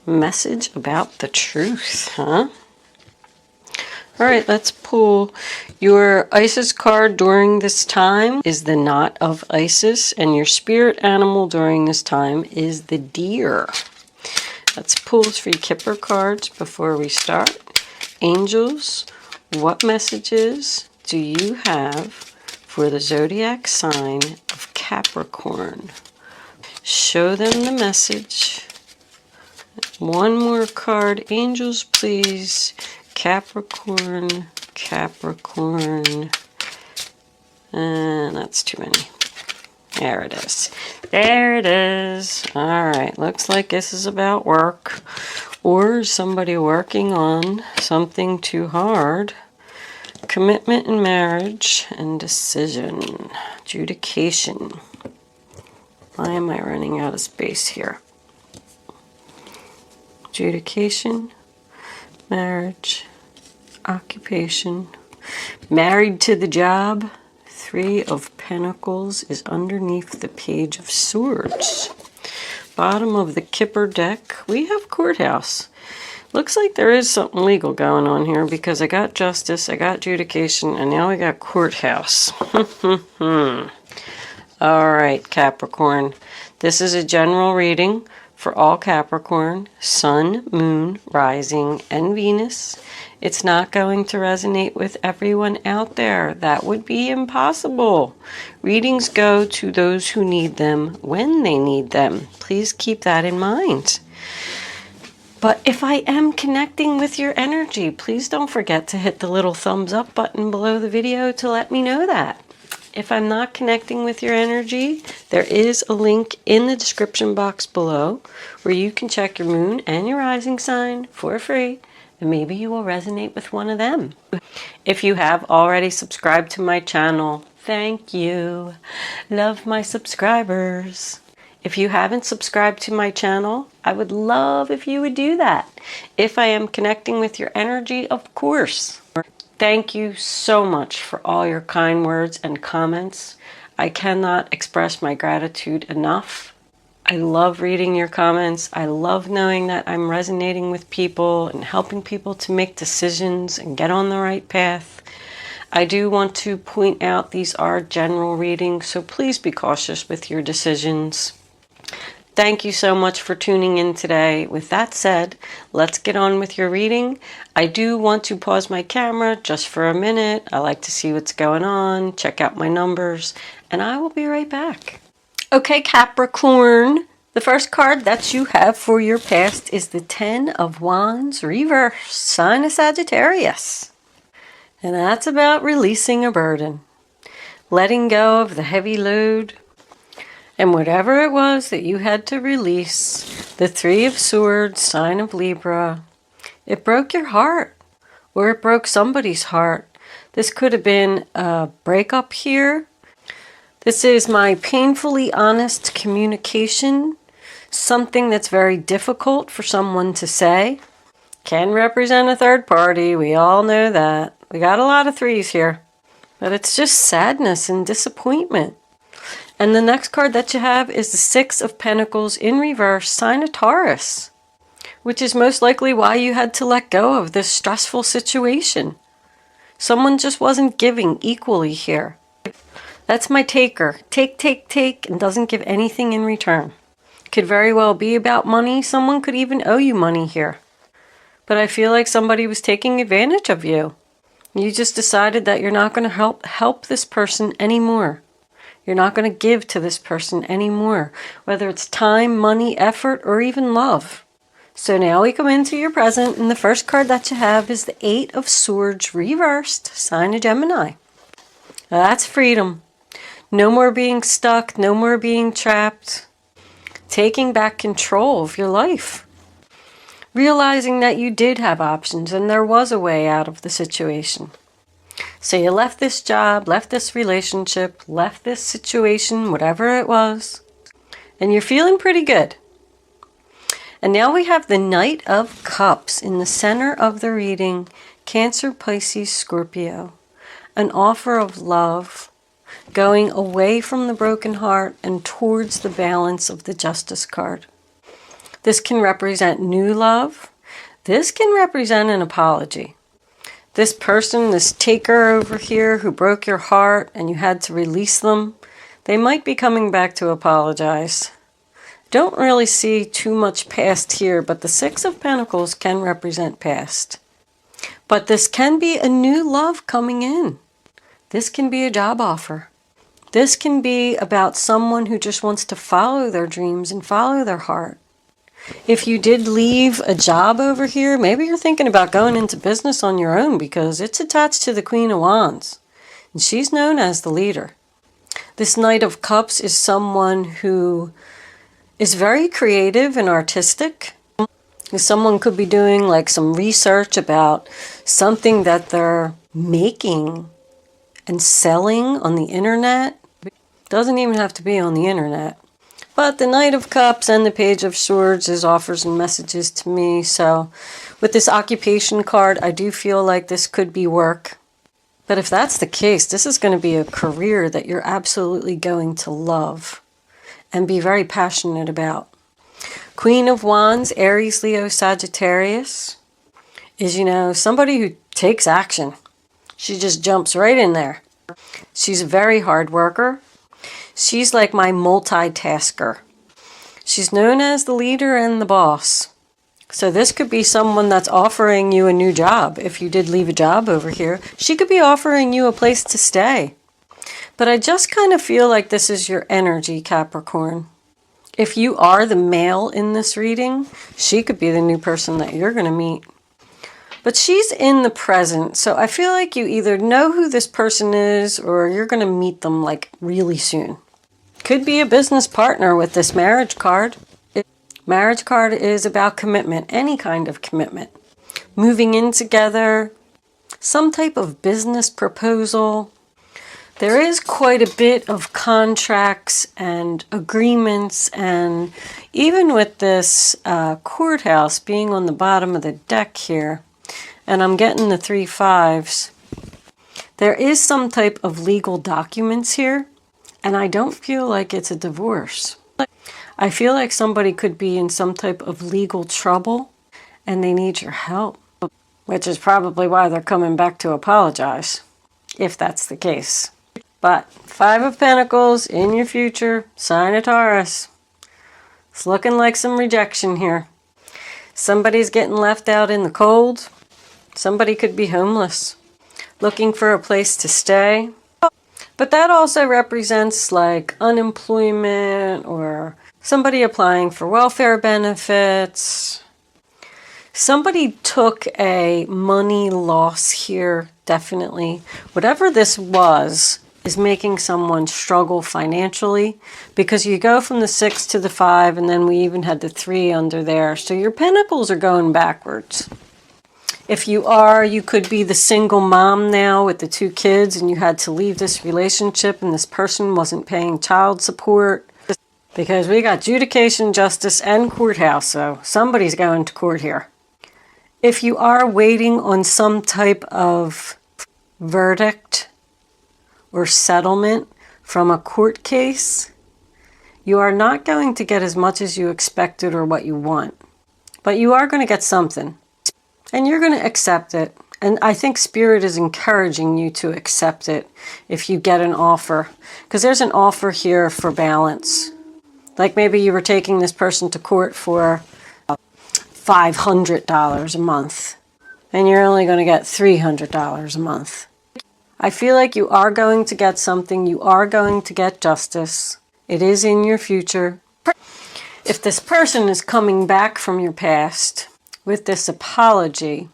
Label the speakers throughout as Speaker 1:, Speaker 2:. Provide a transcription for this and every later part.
Speaker 1: Message about the truth, huh? All right, let's pull. Your Isis card during this time is the Knot of Isis, and your spirit animal during this time is the deer. Let's pull 3 Kipper cards before we start. Angels, what messages do you have for the zodiac sign of Capricorn? Show them the message. One more card. Angels, please. Capricorn, Capricorn. And that's too many. There it is. There it is. All right. Looks like this is about work or somebody working on something too hard. Commitment in marriage and decision. Adjudication. Why am I running out of space here? Adjudication, marriage, occupation, married to the job. 3 of Pentacles is underneath the Page of Swords. Bottom of the Kipper deck, we have courthouse. Looks like there is something legal going on here because I got justice, I got adjudication, and now we got courthouse. All right, Capricorn. This is a general reading for all Capricorn, Sun, Moon, Rising, and Venus. It's not going to resonate with everyone out there. That would be impossible. Readings go to those who need them when they need them. Please keep that in mind. But if I am connecting with your energy, please don't forget to hit the little thumbs up button below the video to let me know that. If I'm not connecting with your energy, there is a link in the description box below where you can check your moon and your rising sign for free, and maybe you will resonate with one of them. If you have already subscribed to my channel, thank you. Love my subscribers. If you haven't subscribed to my channel, I would love if you would do that. If I am connecting with your energy, of course. Thank you so much for all your kind words and comments. I cannot express my gratitude enough. I love reading your comments. I love knowing that I'm resonating with people and helping people to make decisions and get on the right path. I do want to point out these are general readings, so please be cautious with your decisions. Thank you so much for tuning in today. With that said, let's get on with your reading. I do want to pause my camera just for a minute. I like to see what's going on, check out my numbers, and I will be right back. Okay, Capricorn, the first card that you have for your past is the 10 of Wands reverse, sign of Sagittarius. And that's about releasing a burden, letting go of the heavy load, and whatever it was that you had to release. The 3 of Swords, sign of Libra. It broke your heart, or it broke somebody's heart. This could have been a breakup here. This is my painfully honest communication. Something that's very difficult for someone to say. Can represent a third party. We all know that. We got a lot of 3s here. But it's just sadness and disappointment. And the next card that you have is the 6 of Pentacles in reverse, sign of Taurus, which is most likely why you had to let go of this stressful situation. Someone just wasn't giving equally here. That's my taker. Take, and doesn't give anything in return. Could very well be about money. Someone could even owe you money here. But I feel like somebody was taking advantage of you. You just decided that you're not going to help this person anymore. You're not going to give to this person anymore, whether it's time, money, effort, or even love. So now we come into your present, and the first card that you have is the 8 of Swords reversed, sign of Gemini. Now that's freedom. No more being stuck, no more being trapped. Taking back control of your life. Realizing that you did have options and there was a way out of the situation. So you left this job, left this relationship, left this situation, whatever it was, and you're feeling pretty good. And now we have the Knight of Cups in the center of the reading, Cancer, Pisces, Scorpio. An offer of love, going away from the broken heart and towards the balance of the Justice card. This can represent new love. This can represent an apology. This person, this taker over here who broke your heart and you had to release them, they might be coming back to apologize. Don't really see too much past here, but the Six of Pentacles can represent past. But this can be a new love coming in. This can be a job offer. This can be about someone who just wants to follow their dreams and follow their heart. If you did leave a job over here, maybe you're thinking about going into business on your own because it's attached to the Queen of Wands. And she's known as the leader. This Knight of Cups is someone who is very creative and artistic. Someone could be doing like some research about something that they're making and selling on the internet. Doesn't even have to be on the internet. But the Knight of Cups and the Page of Swords is offers and messages to me. So with this occupation card, I do feel like this could be work. But if that's the case, this is going to be a career that you're absolutely going to love and be very passionate about. Queen of Wands, Aries, Leo, Sagittarius is, somebody who takes action. She just jumps right in there. She's a very hard worker. She's like my multitasker. She's known as the leader and the boss. So this could be someone that's offering you a new job. If you did leave a job over here, she could be offering you a place to stay. But I just kind of feel like this is your energy, Capricorn. If you are the male in this reading, she could be the new person that you're going to meet. But she's in the present, so I feel like you either know who this person is or you're going to meet them like really soon. Could be a business partner with this marriage card. Marriage card is about commitment, any kind of commitment. Moving in together, some type of business proposal. There is quite a bit of contracts and agreements, and even with this courthouse being on the bottom of the deck here, and I'm getting the 3 5s, there is some type of legal documents here, and I don't feel like it's a divorce. I feel like somebody could be in some type of legal trouble, and they need your help, which is probably why they're coming back to apologize, if that's the case. But 5 of Pentacles in your future, sign of Taurus. It's looking like some rejection here. Somebody's getting left out in the cold. Somebody could be homeless, looking for a place to stay. But that also represents like unemployment or somebody applying for welfare benefits. Somebody took a money loss here, definitely. Whatever this was is making someone struggle financially, because you go from the 6 to the 5, and then we even had the 3 under there. So your pentacles are going backwards. If you are, you could be the single mom now with the 2 kids, and you had to leave this relationship, and this person wasn't paying child support. Because we got adjudication, justice, and courthouse, so somebody's going to court here. If you are waiting on some type of verdict or settlement from a court case, you are not going to get as much as you expected or what you want. But you are going to get something. And you're going to accept it. And I think Spirit is encouraging you to accept it if you get an offer. Because there's an offer here for balance. Like maybe you were taking this person to court for $500 a month. And you're only going to get $300 a month. I feel like you are going to get something. You are going to get justice. It is in your future. If this person is coming back from your past with this apology,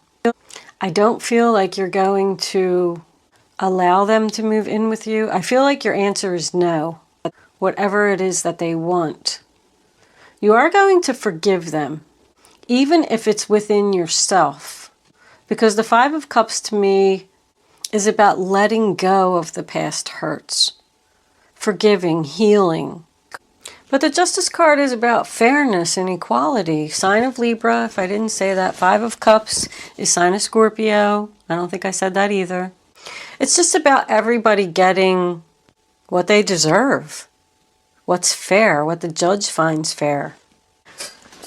Speaker 1: I don't feel like you're going to allow them to move in with you. I feel like your answer is no, whatever it is that they want. You are going to forgive them, even if it's within yourself. Because the 5 of Cups to me is about letting go of the past hurts, forgiving, healing. But the Justice card is about fairness and equality. Sign of Libra, if I didn't say that. 5 of Cups is sign of Scorpio. I don't think I said that either. It's just about everybody getting what they deserve. What's fair, what the judge finds fair.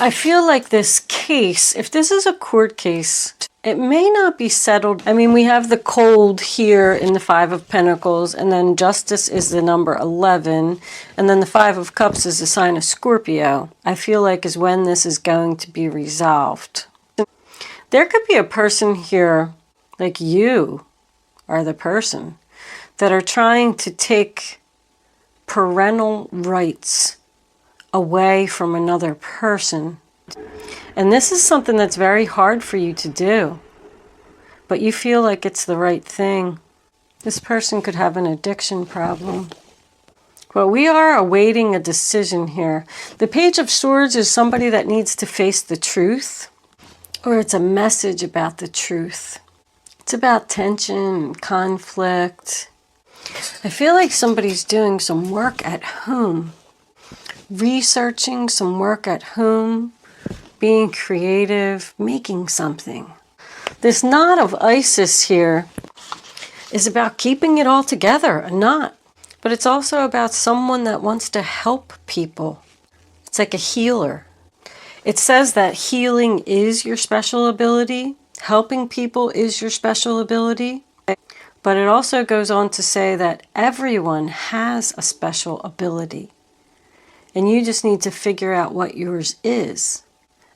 Speaker 1: I feel like this case, if this is a court case, it may not be settled. I mean, we have the cold here in the Five of Pentacles, and then justice is the number 11, and then the Five of Cups is the sign of Scorpio. I feel like is when this is going to be resolved. There could be a person here, like you are the person, that are trying to take parental rights away from another person. And this is something that's very hard for you to do, but you feel like it's the right thing. This person could have an addiction problem. Well, we are awaiting a decision here. The Page of Swords is somebody that needs to face the truth, or it's a message about the truth. It's about tension, conflict. I feel like somebody's doing some work at home, researching some work at home, being creative, making something. This knot of Isis here is about keeping it all together, a knot. But it's also about someone that wants to help people. It's like a healer. It says that healing is your special ability. Helping people is your special ability. But it also goes on to say that everyone has a special ability. And you just need to figure out what yours is.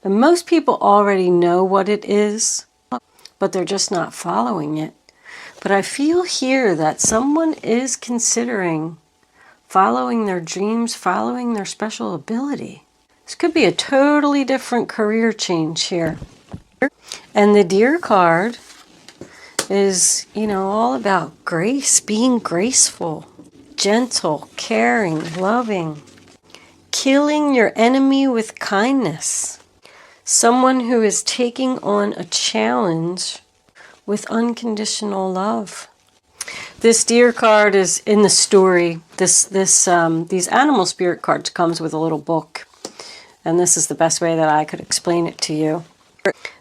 Speaker 1: And most people already know what it is, but they're just not following it. But I feel here that someone is considering following their dreams, following their special ability. This could be a totally different career change here. And the Deer card is, all about grace, being graceful, gentle, caring, loving, killing your enemy with kindness. Someone who is taking on a challenge with unconditional love. This Deer card is in the story. These animal spirit cards comes with a little book. And this is the best way that I could explain it to you.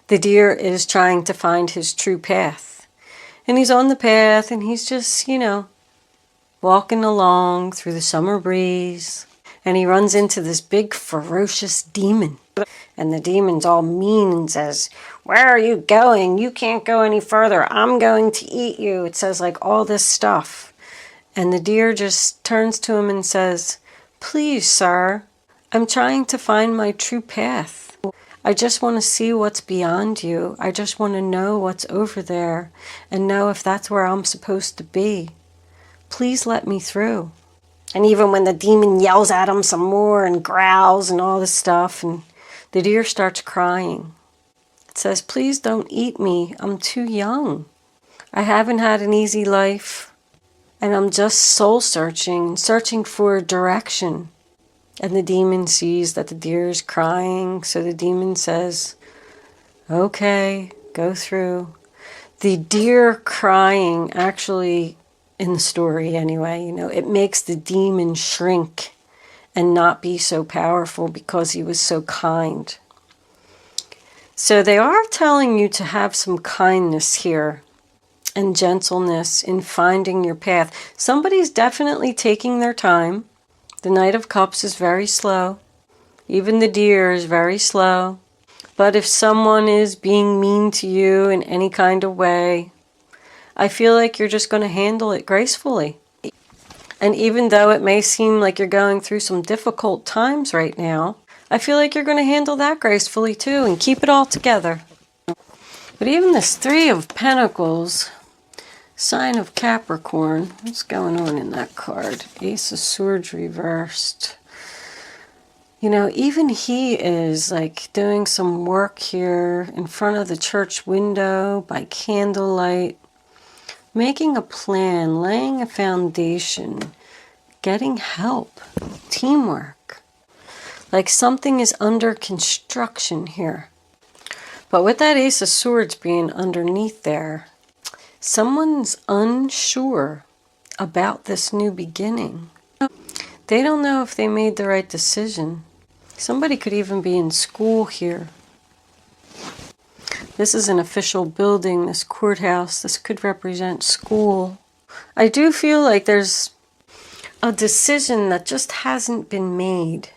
Speaker 1: The deer is trying to find his true path. And he's on the path and he's just, walking along through the summer breeze. And he runs into this big ferocious demon. And the demon's all mean and says, "Where are you going? You can't go any further. I'm going to eat you." It says like all this stuff. And the deer just turns to him and says, "Please, sir, I'm trying to find my true path. I just want to see what's beyond you. I just want to know what's over there and know if that's where I'm supposed to be. Please let me through." And even when the demon yells at him some more and growls and all this stuff, and the deer starts crying. It says, "Please don't eat me. I'm too young. I haven't had an easy life. And I'm just soul searching for direction." And the demon sees that the deer is crying. So the demon says, "Okay, go through." The deer crying actually, in the story anyway, it makes the demon shrink and not be so powerful because he was so kind. So they are telling you to have some kindness here and gentleness in finding your path. Somebody's definitely taking their time. The Knight of Cups is very slow. Even the deer is very slow. But if someone is being mean to you in any kind of way, I feel like you're just going to handle it gracefully. And even though it may seem like you're going through some difficult times right now, I feel like you're going to handle that gracefully too and keep it all together. But even this Three of Pentacles, sign of Capricorn, what's going on in that card? Ace of Swords reversed. Even he is like doing some work here in front of the church window by candlelight, making a plan, laying a foundation, getting help, teamwork. Like something is under construction here. But with that Ace of Swords being underneath there, someone's unsure about this new beginning. They don't know if they made the right decision. Somebody could even be in school here. This is an official building, this courthouse. This could represent school. I do feel like there's a decision that just hasn't been made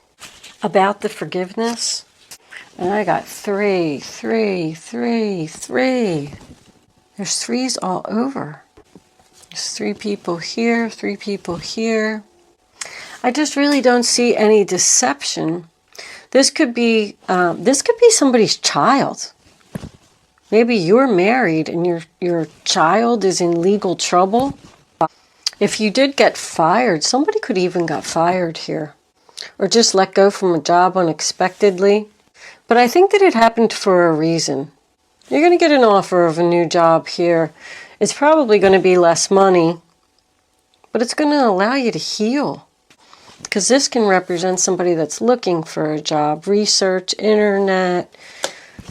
Speaker 1: about the forgiveness. And I got 3, 3, 3, 3. There's 3s all over. There's 3 people here, 3 people here. I just really don't see any deception. This could be somebody's child. Maybe you're married and your child is in legal trouble. If you did get fired, somebody could even got fired here. Or just let go from a job unexpectedly. But I think that it happened for a reason. You're going to get an offer of a new job here. It's probably going to be less money, but it's going to allow you to heal. Because this can represent somebody that's looking for a job, research, internet,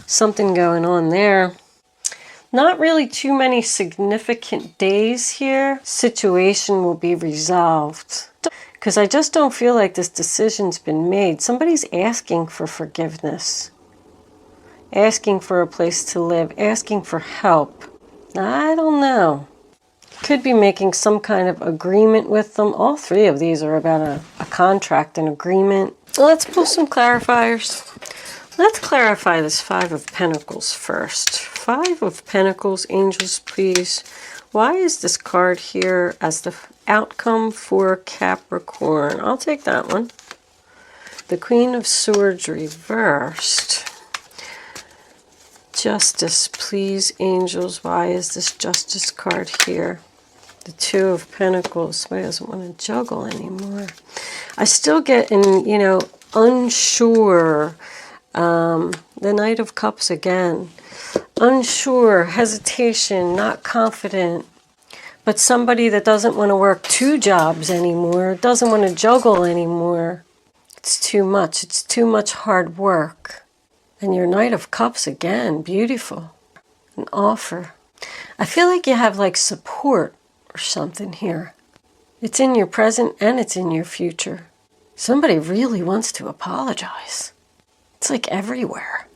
Speaker 1: something going on there. Not really too many significant days here. Situation will be resolved. Because I just don't feel like this decision's been made. Somebody's asking for forgiveness. Asking for a place to live. Asking for help. I don't know. Could be making some kind of agreement with them. All 3 of these are about a contract, an agreement. Let's pull some clarifiers. Let's clarify this 5 of Pentacles first. 5 of Pentacles, angels, please. Why is this card here as the outcome for Capricorn? I'll take that one. The Queen of Swords reversed. Justice, please, angels. Why is this Justice card here? The 2 of Pentacles. Somebody doesn't want to juggle anymore. I still get unsure. The Knight of Cups again. Unsure, hesitation, not confident. But somebody that doesn't want to work 2 jobs anymore, doesn't want to juggle anymore. It's too much. It's too much hard work. And your Knight of Cups again, beautiful. An offer. I feel like you have like support or something here. It's in your present and it's in your future. Somebody really wants to apologize. It's like everywhere.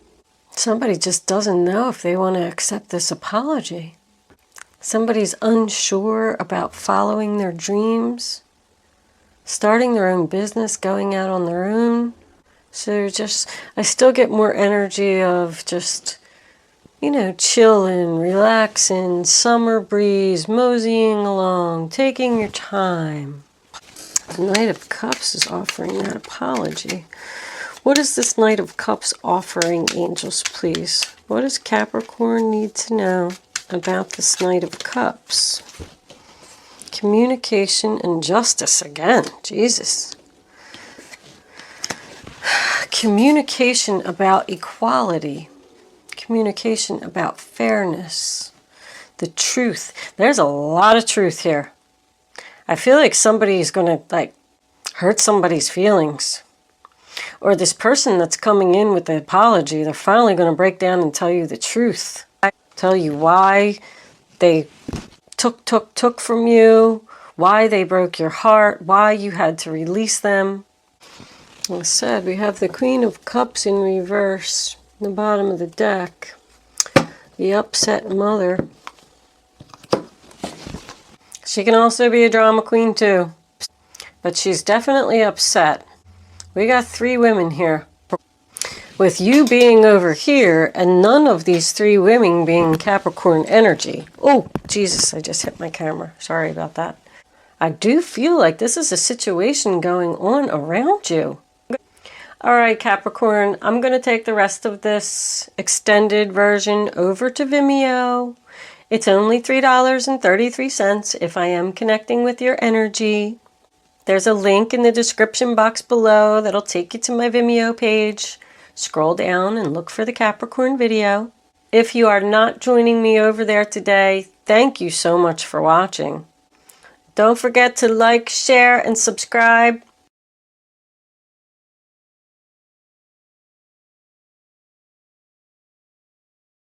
Speaker 1: Somebody just doesn't know if they want to accept this apology. Somebody's unsure about following their dreams, starting their own business, going out on their own. So I still get more energy of just, chilling, relaxing, summer breeze, moseying along, taking your time. The Knight of Cups is offering that apology. What is this Knight of Cups offering, angels, please? What does Capricorn need to know about this Knight of Cups? Communication and justice again. Jesus. Communication about equality. Communication about fairness. The truth. There's a lot of truth here. I feel like somebody's going to hurt somebody's feelings. Or this person that's coming in with the apology, they're finally going to break down and tell you the truth. Tell you why they took from you, why they broke your heart, why you had to release them. Like I said, we have the Queen of Cups in reverse, in the bottom of the deck. The upset mother. She can also be a drama queen too. But she's definitely upset. We got 3 women here. With you being over here and none of these 3 women being Capricorn energy. Oh, Jesus, I just hit my camera. Sorry about that. I do feel like this is a situation going on around you. All right, Capricorn, I'm going to take the rest of this extended version over to Vimeo. It's only $3.33 if I am connecting with your energy. There's a link in the description box below that'll take you to my Vimeo page. Scroll down and look for the Capricorn video. If you are not joining me over there today, thank you so much for watching. Don't forget to like, share, and subscribe.